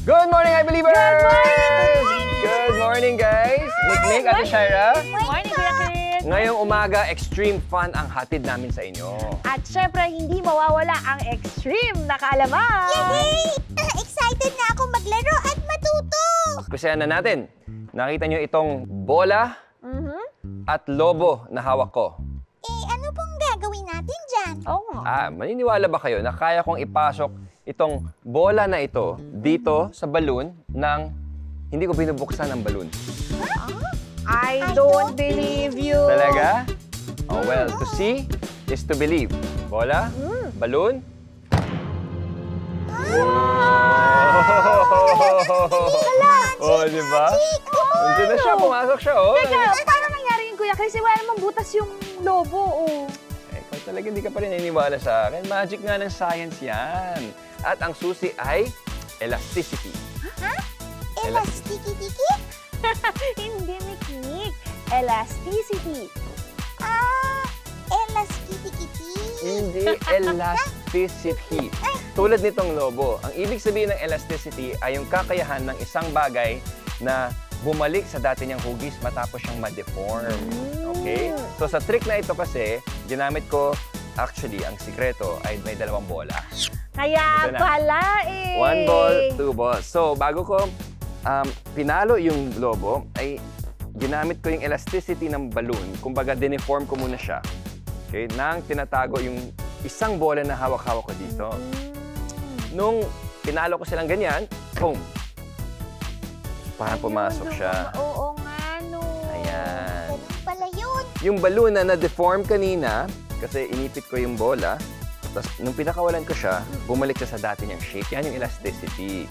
Good morning, I Believers! Good morning! Good morning, guys! Nick at Shaira. Morning, Kuya Chris! Ngayong umaga, extreme fun ang hatid namin sa inyo. At syempre, hindi mawawala ang extreme na kaalaman! Yay! Excited na ako maglaro at matuto! Kusayan na natin. Nakita nyo itong bola at lobo na hawak ko. Ano pong gagawin natin dyan? Oo nga. Maniniwala ba kayo na kaya kong ipasok itong bola na ito dito sa balloon nang hindi ko binubuksan ang balloon? I don't believe you! Talaga? Oh, well, to see is to believe. Bola, balloon. Oh, di ba? Nandiyan na siya, pumasok siya, oh. Teka, paano nangyari yun, Kuya Chris? Wala namang butas yung lobo, oh. Ikaw talaga hindi ka pa rin naniniwala sa akin. Magic nga ng science yan. At ang susi ay elasticity. Ha? Elasticity? Hindi, Nick. Elasticity. Elasticity? Hindi, elasticity. Tulad nitong lobo, ang ibig sabihin ng elasticity ay yung kakayahan ng isang bagay na bumalik sa dati niyang hugis matapos siyang ma-deform. Okay? So sa trick na ito kasi, ginamit ko, actually, ang sikreto ay may dalawang bola. Kaya Ito na. pala eh. 1 ball, 2 balls. So bago ko pinalo yung lobo, ay ginamit ko yung elasticity ng balloon. Kumbaga, dineform ko muna siya. Okay? Nang tinatago yung isang bola na hawak-hawak ko dito. Nung pinalo ko silang ganyan, boom! Parang pumasok siya. Oo nga, no. Ayan. Ganun pala yun. Yung balloon na na-deform kanina, kasi inipit ko yung bola, tapos nung pinakawalan ko siya, bumalik siya sa dati niyang shape. Yan yung elasticity.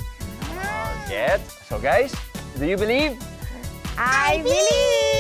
Get? So guys, do you believe? I believe!